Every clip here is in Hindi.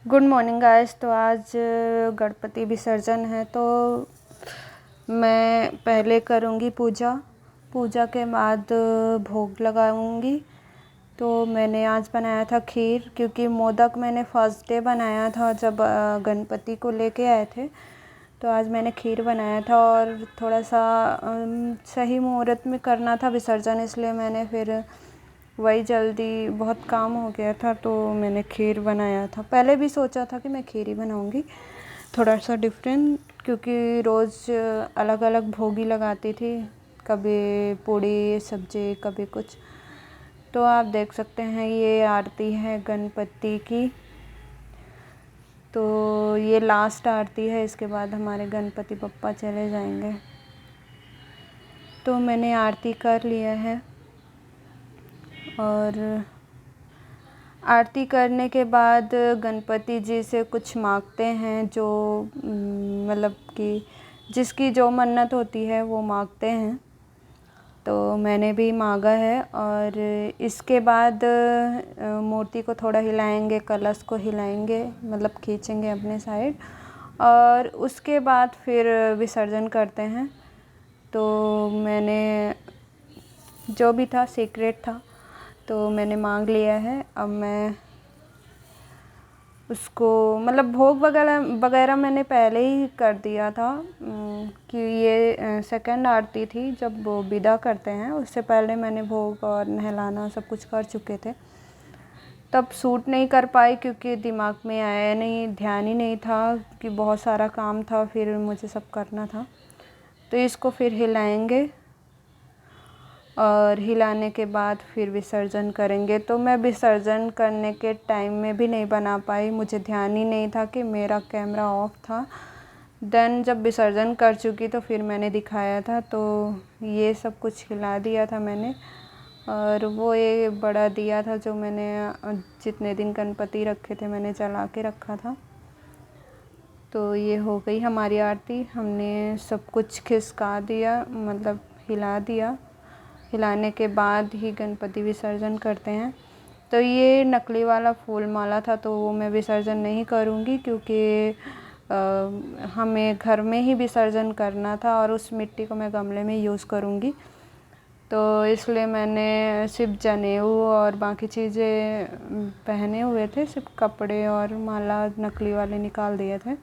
Good morning guys. तो आज गणपति विसर्जन है, तो मैं पहले करूँगी पूजा के बाद भोग लगाऊँगी। तो मैंने आज बनाया था खीर, क्योंकि मोदक मैंने फर्स्ट डे बनाया था जब गणपति को लेके आए थे। तो आज मैंने खीर बनाया था और थोड़ा सा सही मुहूर्त में करना था विसर्जन, इसलिए मैंने फिर वही जल्दी बहुत काम हो गया था तो मैंने खीर बनाया था। पहले भी सोचा था कि मैं खीर ही बनाऊंगी, थोड़ा सा डिफरेंट, क्योंकि रोज़ अलग अलग भोग ही लगाती थी, कभी पूड़ी सब्जी कभी कुछ। तो आप देख सकते हैं ये आरती है गणपति की। तो ये लास्ट आरती है, इसके बाद हमारे गणपति बप्पा चले जाएंगे। तो मैंने आरती कर लिया है और आरती करने के बाद गणपति जी से कुछ मांगते हैं, जो मतलब कि जिसकी जो मन्नत होती है वो मांगते हैं। तो मैंने भी मांगा है और इसके बाद मूर्ति को थोड़ा हिलाएंगे, कलश को हिलाएंगे, मतलब खींचेंगे अपने साइड, और उसके बाद फिर विसर्जन करते हैं। तो मैंने जो भी था सीक्रेट था, तो मैंने मांग लिया है। अब मैं उसको मतलब भोग वगैरह मैंने पहले ही कर दिया था, कि ये सेकंड आरती थी जब वो विदा करते हैं, उससे पहले मैंने भोग और नहलाना सब कुछ कर चुके थे। तब शूट नहीं कर पाई क्योंकि दिमाग में आया नहीं, ध्यान ही नहीं था कि बहुत सारा काम था, फिर मुझे सब करना था। तो इसको फिर हिलाएंगे और हिलाने के बाद फिर विसर्जन करेंगे। तो मैं विसर्जन करने के टाइम में भी नहीं बना पाई, मुझे ध्यान ही नहीं था कि मेरा कैमरा ऑफ था। देन जब विसर्जन कर चुकी तो फिर मैंने दिखाया था, तो ये सब कुछ हिला दिया था मैंने। और वो ये बड़ा दिया था जो मैंने जितने दिन गणपति रखे थे मैंने जला के रखा था। तो ये हो गई हमारी आरती, हमने सब कुछ खिसका दिया, मतलब हिला दिया। हिलाने के बाद ही गणपति विसर्जन करते हैं। तो ये नकली वाला फूल माला था, तो वो मैं विसर्जन नहीं करूँगी क्योंकि हमें घर में ही विसर्जन करना था और उस मिट्टी को मैं गमले में यूज़ करूँगी। तो इसलिए मैंने सिर्फ जनेऊ और बाकी चीज़ें पहने हुए थे, सिर्फ कपड़े और माला नकली वाले निकाल दिए थे।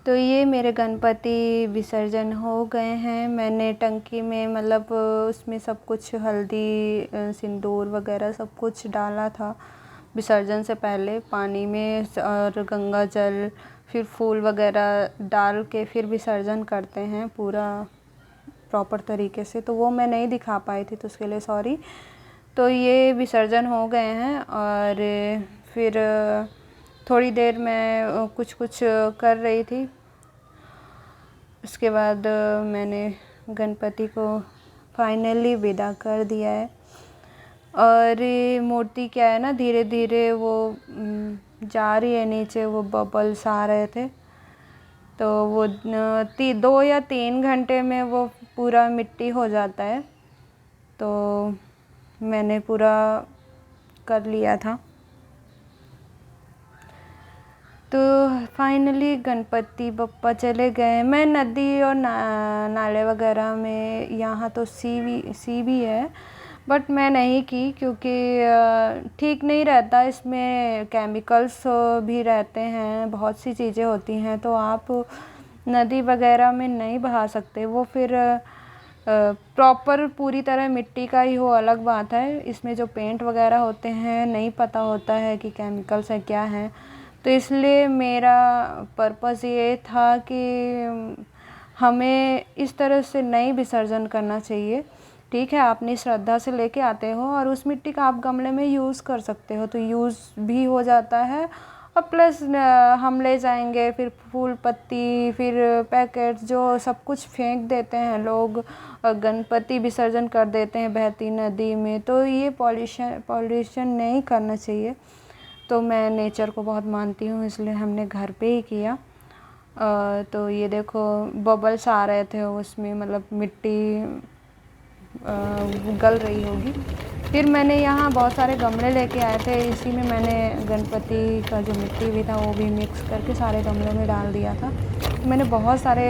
तो ये मेरे गणपति विसर्जन हो गए हैं। मैंने टंकी में मतलब उसमें सब कुछ हल्दी सिंदूर वगैरह सब कुछ डाला था विसर्जन से पहले पानी में, और गंगा जल फिर फूल वगैरह डाल के फिर विसर्जन करते हैं पूरा प्रॉपर तरीके से। तो वो मैं नहीं दिखा पाई थी, तो उसके लिए सॉरी। तो ये विसर्जन हो गए हैं और फिर थोड़ी देर मैं कुछ कर रही थी। उसके बाद मैंने गणपति को फाइनली विदा कर दिया है। और ये मूर्ति क्या है ना, धीरे धीरे वो जा रही है नीचे, वो बबल्स आ रहे थे। तो वो 2 या 3 घंटे में वो पूरा मिट्टी हो जाता है। तो मैंने पूरा कर लिया था। तो फाइनली गणपति बप्पा चले गए। मैं नदी और नाले वगैरह में, यहाँ तो सी भी है, बट मैं नहीं की क्योंकि ठीक नहीं रहता, इसमें केमिकल्स भी रहते हैं, बहुत सी चीज़ें होती हैं। तो आप नदी वगैरह में नहीं बहा सकते, वो फिर प्रॉपर पूरी तरह मिट्टी का ही हो अलग बात है। इसमें जो पेंट वगैरह होते हैं नहीं पता होता है कि केमिकल्स है क्या है। तो इसलिए मेरा पर्पज़ ये था कि हमें इस तरह से नहीं विसर्जन करना चाहिए। ठीक है, आपने श्रद्धा से लेके आते हो और उस मिट्टी का आप गमले में यूज़ कर सकते हो, तो यूज़ भी हो जाता है। और प्लस हम ले जाएंगे फिर फूल पत्ती, फिर पैकेट, जो सब कुछ फेंक देते हैं लोग, गणपति विसर्जन कर देते हैं बहती नदी में। तो ये पॉल्यूशन नहीं करना चाहिए। तो मैं नेचर को बहुत मानती हूँ, इसलिए हमने घर पे ही किया। तो ये देखो बबल्स आ रहे थे उसमें, मतलब मिट्टी गल रही होगी। फिर मैंने यहाँ बहुत सारे गमले लेके आए थे, इसी में मैंने गणपति का जो मिट्टी भी था वो भी मिक्स करके सारे गमलों में डाल दिया था। मैंने बहुत सारे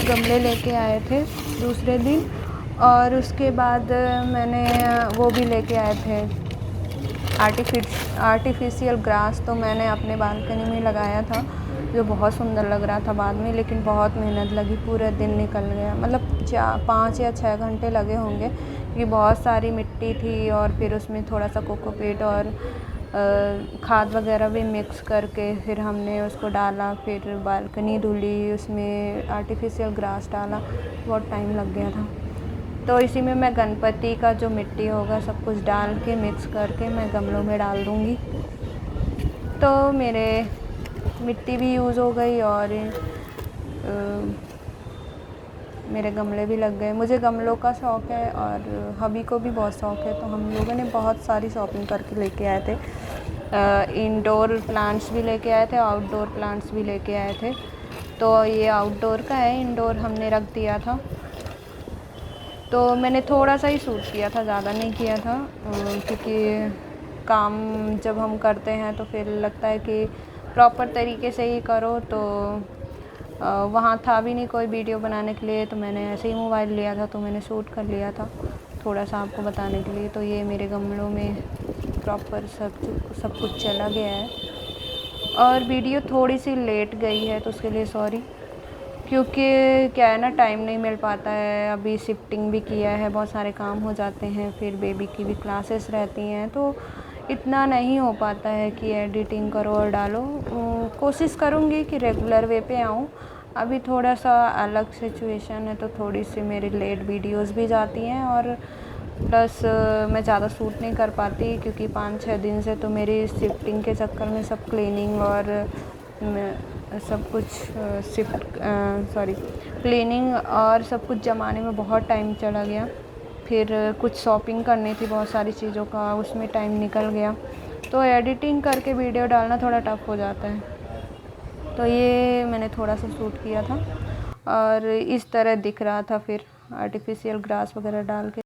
गमले लेके आए थे दूसरे दिन, और उसके बाद मैंने वो भी लेके आए थे आर्टिफिशियल ग्रास। तो मैंने अपने बालकनी में लगाया था, जो बहुत सुंदर लग रहा था बाद में, लेकिन बहुत मेहनत लगी, पूरा दिन निकल गया, मतलब 5 या 6 घंटे लगे होंगे, क्योंकि बहुत सारी मिट्टी थी और फिर उसमें थोड़ा सा कोकोपीट और खाद वगैरह भी मिक्स करके फिर हमने उसको डाला, फिर बालकनी धुली, उसमें आर्टिफिशियल ग्रास डाला, बहुत टाइम लग गया था। तो इसी में मैं गणपति का जो मिट्टी होगा सब कुछ डाल के मिक्स करके मैं गमलों में डाल दूँगी। तो मेरे मिट्टी भी यूज़ हो गई और मेरे गमले भी लग गए। मुझे गमलों का शौक़ है और हबी को भी बहुत शौक़ है, तो हम लोगों ने बहुत सारी शॉपिंग करके लेके आए थे। इंडोर प्लांट्स भी लेके आए थे, आउटडोर प्लांट्स भी लेके आए थे। तो ये आउटडोर का है, इंडोर हमने रख दिया था। तो मैंने थोड़ा सा ही शूट किया था, ज़्यादा नहीं किया था, क्योंकि काम जब हम करते हैं तो फिर लगता है कि प्रॉपर तरीके से ही करो। तो वहाँ था भी नहीं कोई वीडियो बनाने के लिए, तो मैंने ऐसे ही मोबाइल लिया था, तो मैंने शूट कर लिया था थोड़ा सा आपको बताने के लिए। तो ये मेरे गमलों में प्रॉपर सब कुछ चला गया है, और वीडियो थोड़ी सी लेट गई है तो उसके लिए सॉरी, क्योंकि क्या है ना, टाइम नहीं मिल पाता है। अभी शिफ्टिंग भी किया है, बहुत सारे काम हो जाते हैं, फिर बेबी की भी क्लासेस रहती हैं, तो इतना नहीं हो पाता है कि एडिटिंग करो और डालो। कोशिश करूँगी कि रेगुलर वे पे आऊँ। अभी थोड़ा सा अलग सिचुएशन है, तो थोड़ी सी मेरी लेट वीडियोस भी जाती हैं, और प्लस मैं ज़्यादा शूट नहीं कर पाती, क्योंकि 5-6 दिन से तो मेरी शिफ्टिंग के चक्कर में सब क्लीनिंग और सब कुछ क्लीनिंग और सब कुछ जमाने में बहुत टाइम चला गया। फिर कुछ शॉपिंग करनी थी बहुत सारी चीज़ों का, उसमें टाइम निकल गया। तो एडिटिंग करके वीडियो डालना थोड़ा टफ हो जाता है। तो ये मैंने थोड़ा सा शूट किया था और इस तरह दिख रहा था, फिर आर्टिफिशियल ग्रास वगैरह डाल के।